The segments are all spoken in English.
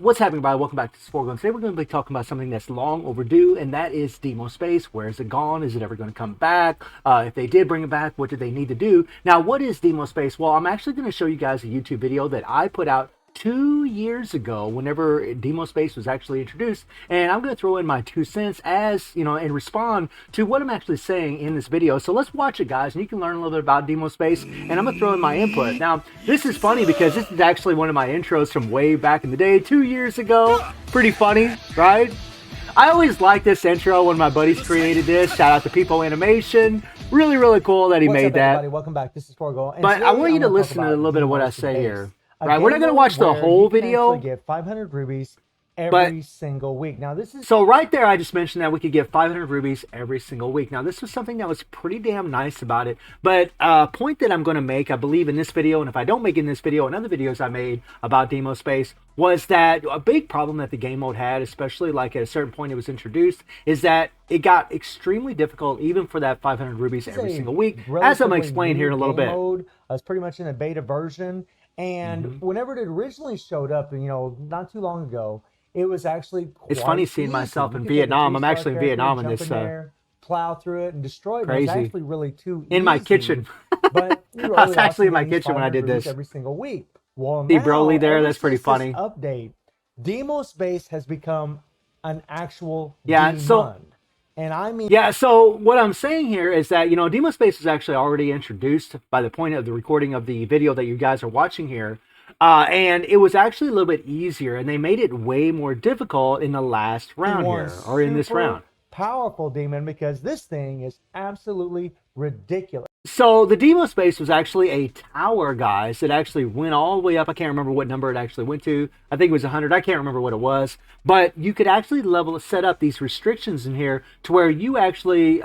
What's happening, everybody? Welcome back to Sporgo. Today we're going to be talking about something that's long overdue, and that is Deimos Base. Where is it gone? Is it ever going to come back? If they did bring it back, what do they need to do? Now, what is Deimos Base? Well, I'm actually going to show you guys a YouTube video that I put out 2 years ago whenever Deimos Base was actually introduced, and I'm going to throw in my 2 cents as, you know, and respond to what I'm actually saying in this video. So let's watch it, guys, and you can learn a little bit about Deimos Base, and I'm going to throw in my input. Now, this is funny because this is actually one of my intros from way back in the day, 2 years ago. Pretty funny, right? I always like this intro when my buddies created this. Shout out to People Animation. Really, really cool that he made that. Everybody? Welcome back. This is Sporgo. But I want you to listen to a little bit of what I say here. Right, we're not going to watch the whole video. You get 500 rubies every single week. Now this is so right there. I just mentioned that we could get 500 rubies every single week. Now this was something that was pretty damn nice about it. But a point that I'm going to make, I believe, in this video, and if I don't make it in this video and other videos I made about Deimos Base, was that a big problem that the game mode had, especially like at a certain point it was introduced, is that it got extremely difficult even for that 500 rubies every single week. As I'm going to explain here in a little bit. Mode, I was pretty much in a beta version. And whenever it originally showed up, you know, not too long ago, it was actually it's funny seeing myself in Vietnam. I'm actually in Vietnam in this. Plow through it and destroy it. Crazy. It's actually really too easy. In my kitchen. But I was actually in my kitchen when I did this. Every single week. Well, see Broly there. That's pretty funny. Update. Deimos Base has become an actual demon. And I mean, yeah, so what I'm saying here is that, you know, Deimos Base was actually already introduced by the point of the recording of the video that you guys are watching here. And it was actually a little bit easier, and they made it way more difficult in the last round here, or in this round. Powerful demon, because this thing is absolutely ridiculous. So the Deimos Base was actually a tower, guys, that actually went all the way up. I can't remember what number it actually went to. I think it was 100. I can't remember what it was. But you could actually set up these restrictions in here to where you actually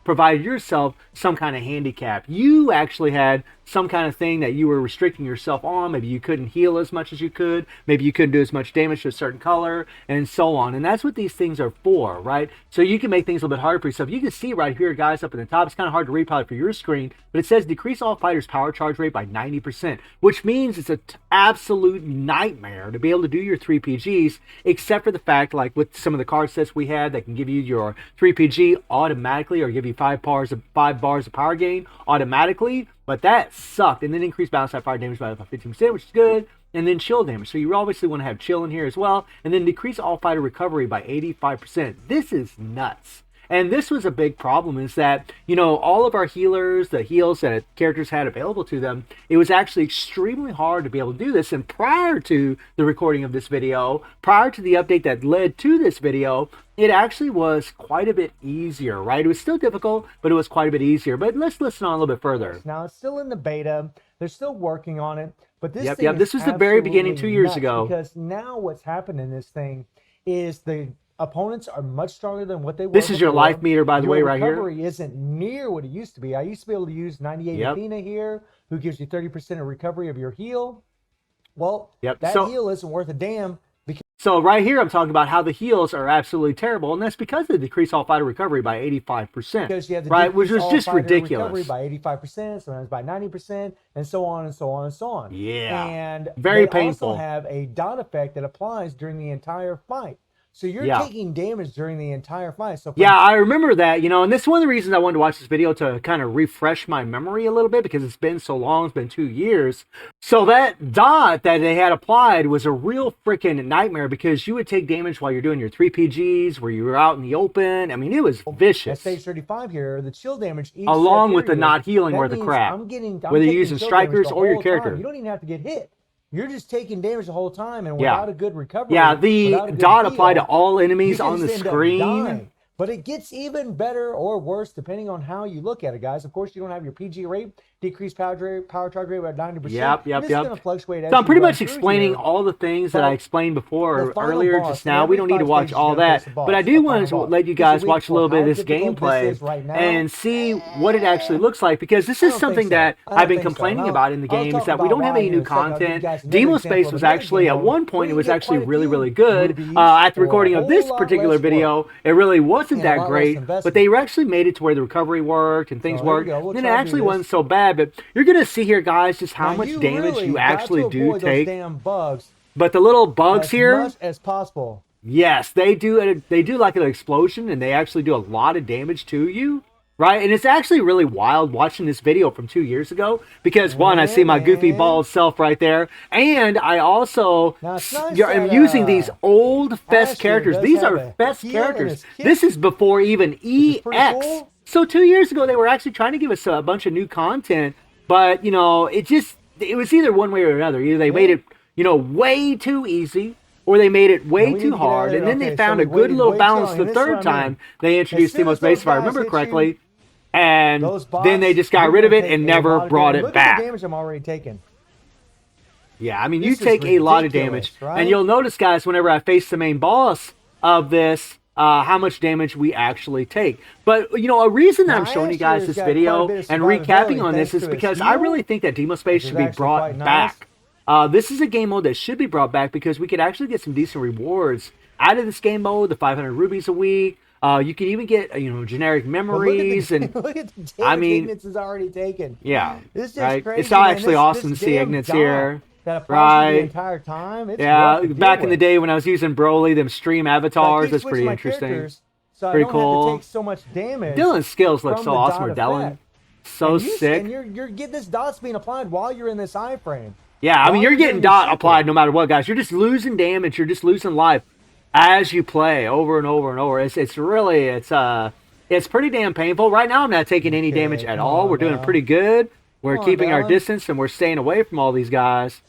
provide yourself some kind of handicap. You actually had some kind of thing that you were restricting yourself on. Maybe you couldn't heal as much as you could. Maybe you couldn't do as much damage to a certain color, and so on. And that's what these things are for, right? So you can make things a little bit harder for yourself. You can see right here, guys, up at the top. It's kind of hard to read probably for your screen, but it says decrease all fighters' power charge rate by 90%, which means it's an absolute nightmare to be able to do your 3PGs, except for the fact, like with some of the card sets we had that can give you your 3PG automatically, or give you 5 bars of power gain automatically. But that sucked. And then increase balance type fire damage by about 15%, which is good. And then chill damage. So you obviously want to have chill in here as well. And then decrease all fighter recovery by 85%. This is nuts. And this was a big problem, is that, you know, all of our healers, the heals that characters had available to them, it was actually extremely hard to be able to do this. And prior to the recording of this video, prior to the update that led to this video, it actually was quite a bit easier, right? It was still difficult, but it was quite a bit easier. But let's listen on a little bit further. Now, it's still in the beta. They're still working on it. But this this was the very beginning 2 years ago. Because now what's happened in this thing is the opponents are much stronger than what they were. This is your life meter, by the way, right here. Recovery isn't near what it used to be. I used to be able to use 98 Athena here, who gives you 30% of recovery of your heal. Well, that heal isn't worth a damn. So right here, I'm talking about how the heals are absolutely terrible, and that's because they decrease all fighter recovery by 85%. Because you have to right, which was just ridiculous. Recovery by 85%, sometimes by 90%, and so on and so on and so on. Yeah, and very they painful. Also have a dot effect that applies during the entire fight. So you're taking damage during the entire fight. So I remember that, you know, and this is one of the reasons I wanted to watch this video, to kind of refresh my memory a little bit, because it's been so long. It's been 2 years. So that dot that they had applied was a real freaking nightmare, because you would take damage while you're doing your 3PGs, where you were out in the open. I mean, it was vicious. At stage 35 here, the chill damage each along with the not healing or the crap. I'm whether you're using strikers or your character. Time. You don't even have to get hit. You're just taking damage the whole time, and without a good recovery. Yeah, the dot applied to all enemies on the screen. But it gets even better or worse depending on how you look at it, guys. Of course, you don't have your PG rate, decreased power charge rate by 90%. Yep. This is going to fluctuate. So I'm pretty much explaining all the things that I explained before earlier just now. We don't need to watch all that. But I do want to let you guys watch a little bit of this gameplay and see what it actually looks like, because this is something that I've been complaining about in the game, is that we don't have any new content. Deimos Base was actually, at one point, it was actually really, really good. At the recording of this particular video, it really wasn't that great, but they actually made it to where the recovery worked and things worked. And it actually wasn't so bad. But you're going to see here, guys, just how much damage you actually do take. Damn bugs But the little bugs as here, much as possible. yes, they do. They do like an explosion, and they actually do a lot of damage to you, right? And it's actually really wild watching this video from 2 years ago because one, I see my goofy bald self right there, and I also am using these old Fest characters. These are Fest characters. This is before even EX. Cool. So 2 years ago, they were actually trying to give us a bunch of new content, but it was either one way or another. Either they made it way too easy, or they made it way too hard, and then they found a good little balance the third time they introduced Deimos Base, if I remember correctly, and then they just got rid of it and never brought it back. Look at the damage I'm already taking. Yeah, I mean, you take a lot of damage, and you'll notice, guys, whenever I face the main boss of this, how much damage we actually take. But, a reason that I'm showing you guys this video and recapping on this is because I really think that Deimos Base should be brought back. This is a game mode that should be brought back because we could actually get some decent rewards out of this game mode. The 500 rubies a week. You can even get generic memories and look at the damage Ignitz is already taken. Yeah, this is just crazy. It's actually awesome to see Ignitz here. That applies the entire time. It's back in the day when I was using Broly, them stream avatars. That's pretty interesting. So pretty cool. Have to take so much damage. Dylan's skills look so awesome with Dylan. So sick. And you're getting this dots being applied while you're in this iframe. Yeah, I mean, you're getting dot applied no matter what, guys. You're just losing damage. You're just losing life as you play over and over and over. It's really, it's pretty damn painful. Right now, I'm not taking any damage at all. We're doing pretty good. We're keeping our distance, and we're staying away from all these guys.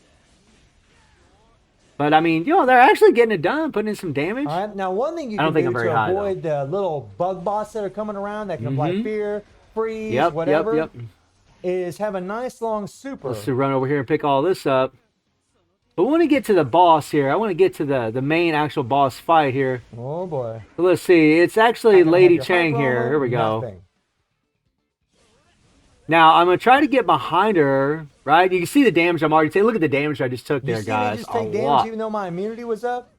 But, I mean, they're actually getting it done, putting in some damage. All right, now, one thing you can do to avoid the little bug boss that are coming around that can apply fear, freeze, whatever. Is have a nice long super. Let's run over here and pick all this up. But we want to get to the boss here. I want to get to the main actual boss fight here. Oh boy. So let's see. It's actually Lady Chang here. Here we go. Nothing. Now I'm gonna try to get behind her. Right? You can see the damage I'm already taking. Look at the damage I just took there, guys. You just take damage even though my immunity was up.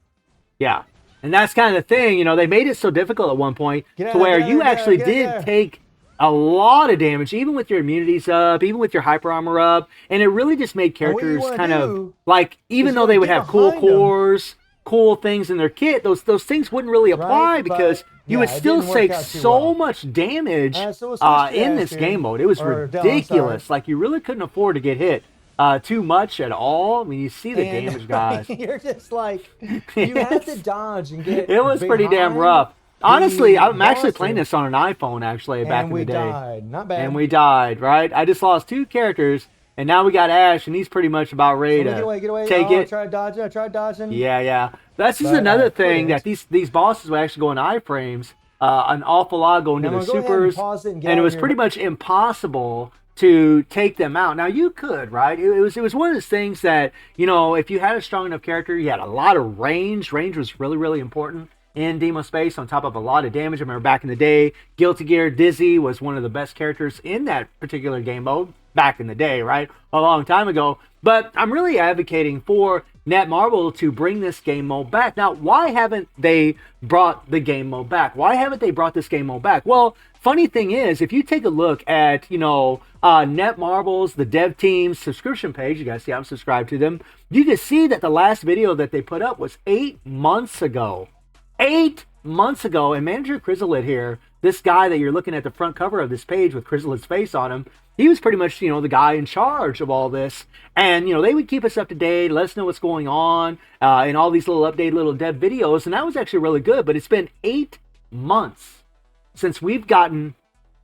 Yeah. And that's kind of the thing. They made it so difficult at one point to where you actually did take a lot of damage, even with your immunities up, even with your hyper armor up, and it really just made characters kind of like, even though they would have cool cores, cool things in their kit, those things wouldn't really apply because you would still take so much damage in this game mode. It was ridiculous. Like, you really couldn't afford to get hit too much at all. I mean, you see the damage, guys. You're just like, you have to dodge and get it was pretty damn rough. Honestly, I'm actually playing this on an iPhone, back in the day. Died. Not bad. And we died, right? I just lost 2 characters, and now we got Ash, and he's pretty much about ready to get away. Take it. I tried dodging. Yeah. That's just another thing that these bosses would actually go in iframes. An awful lot going into the supers, and it was pretty much impossible to take them out. Now, you could, right? It was one of those things that, if you had a strong enough character, you had a lot of range. Range was really, really important in Deimos Base, on top of a lot of damage. I remember back in the day, Guilty Gear Dizzy was one of the best characters in that particular game mode back in the day, right? A long time ago. But I'm really advocating for Netmarble to bring this game mode back. Now, why haven't they brought the game mode back? Why haven't they brought this game mode back? Well, funny thing is, if you take a look at, Netmarble's, the dev team's subscription page, you guys see I'm subscribed to them, you can see that the last video that they put up was 8 months ago. 8 months ago, and Manager Chrysalid here, this guy that you're looking at the front cover of this page with Chrysalid's face on him, he was pretty much, the guy in charge of all this. And, they would keep us up to date, let us know what's going on, and all these little updated little dev videos, and that was actually really good. But it's been 8 months since we've gotten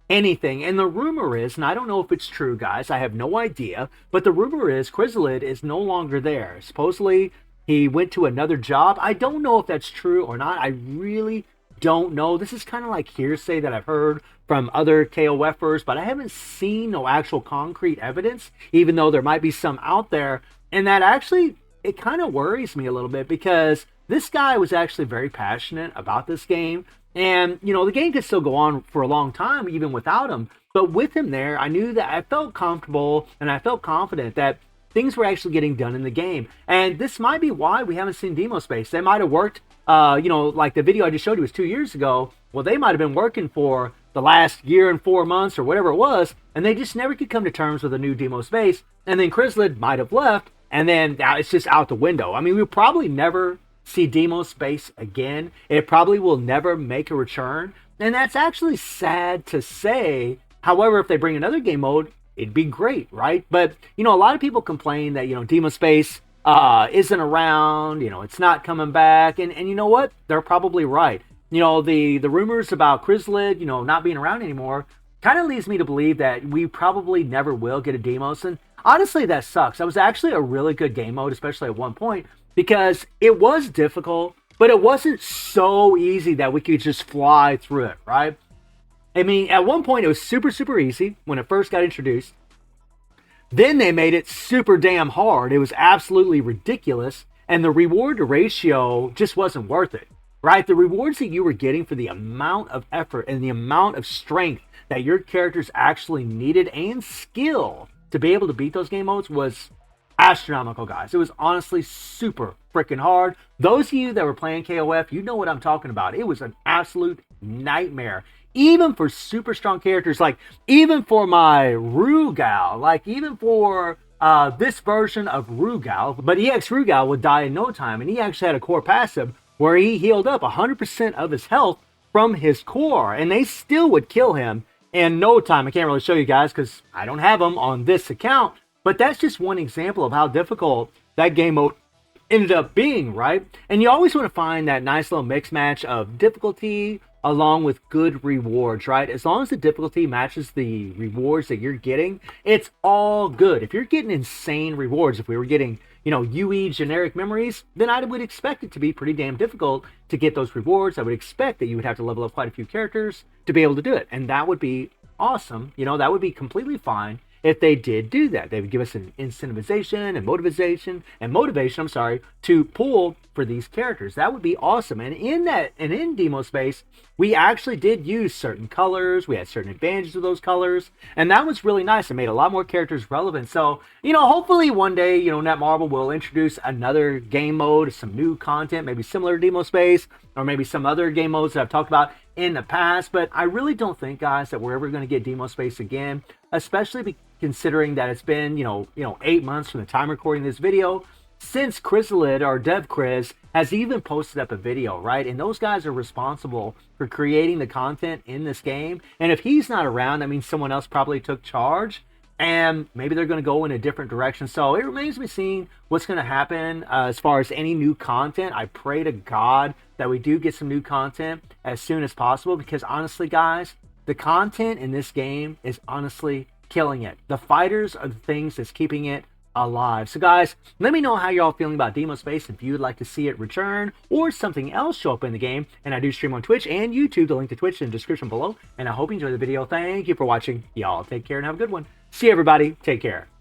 anything. And the rumor is, and I don't know if it's true, guys, I have no idea, but the rumor is Chrysalid is no longer there. Supposedly, he went to another job. I don't know if that's true or not. I really don't know. This is kind of like hearsay that I've heard from other KOFers, but I haven't seen no actual concrete evidence, even though there might be some out there. And that actually, it kind of worries me a little bit because this guy was actually very passionate about this game. And, the game could still go on for a long time, even without him. But with him there, I knew that I felt comfortable and I felt confident that things were actually getting done in the game. And this might be why we haven't seen Deimos Base. They might have worked, like the video I just showed you was 2 years ago. Well, they might have been working for the last year and 4 months or whatever it was, and they just never could come to terms with a new Deimos Base. And then Chrysalid might have left, and then now it's just out the window. I mean, we'll probably never see Deimos Base again. It probably will never make a return, and that's actually sad to say. However, if they bring another game mode, it'd be great, right? But, you know, a lot of people complain that, you know, Deimos Base isn't around, you know, it's not coming back, and you know what? They're probably right. You know, the rumors about Chrysalid, you know, not being around anymore kind of leads me to believe that we probably never will get a Deimos, and honestly, that sucks. That was actually a really good game mode, especially at one point, because it was difficult, but it wasn't so easy that we could just fly through it, right? I mean, at one point, it was super, super easy when it first got introduced. Then they made it super damn hard. It was absolutely ridiculous, and the reward ratio just wasn't worth it, right? The rewards that you were getting for the amount of effort and the amount of strength that your characters actually needed and skill to be able to beat those game modes was astronomical, guys. It was honestly super freaking hard. Those of you that were playing KOF, you know what I'm talking about. It was an absolute nightmare. Even for super strong characters, like even for my Rugal, like even for this version of Rugal, but EX Rugal would die in no time, and he actually had a core passive where he healed up 100% of his health from his core, and they still would kill him in no time. I can't really show you guys because I don't have them on this account, but that's just one example of how difficult that game mode ended up being, right? And you always want to find that nice little mix match of difficulty along with good rewards, right? As long as the difficulty matches the rewards that you're getting, it's all good. If you're getting insane rewards, if we were getting, you know, UE generic memories, then I would expect it to be pretty damn difficult to get those rewards. I would expect that you would have to level up quite a few characters to be able to do it. And that would be awesome. You know, that would be completely fine if they did do that. They would give us an incentivization and motivation, to pull for these characters. That would be awesome. And in Deimos Base, we actually did use certain colors. We had certain advantages with those colors, and that was really nice. It made a lot more characters relevant. So, you know, hopefully one day, you know, Netmarble will introduce another game mode, some new content, maybe similar to Deimos Base, or maybe some other game modes that I've talked about in the past. But I really don't think, guys, that we're ever going to get Deimos Base again, especially considering that it's been, you know, 8 months from the time recording this video since Chrysalid, or Dev Chris, has even posted up a video, right? And those guys are responsible for creating the content in this game. And if he's not around, that means someone else probably took charge, and maybe they're going to go in a different direction. So it remains to be seen what's going to happen as far as any new content. I pray to God that we do get some new content as soon as possible, because honestly, guys, the content in this game is honestly killing it. The fighters are the things that's keeping it alive. So guys, let me know how y'all feeling about Deimos Base, if you would like to see it return or something else show up in the game. And I do stream on Twitch and YouTube. The link to Twitch in the description below. And I hope you enjoyed the video. Thank you for watching. Y'all take care and have a good one. See you, everybody. Take care.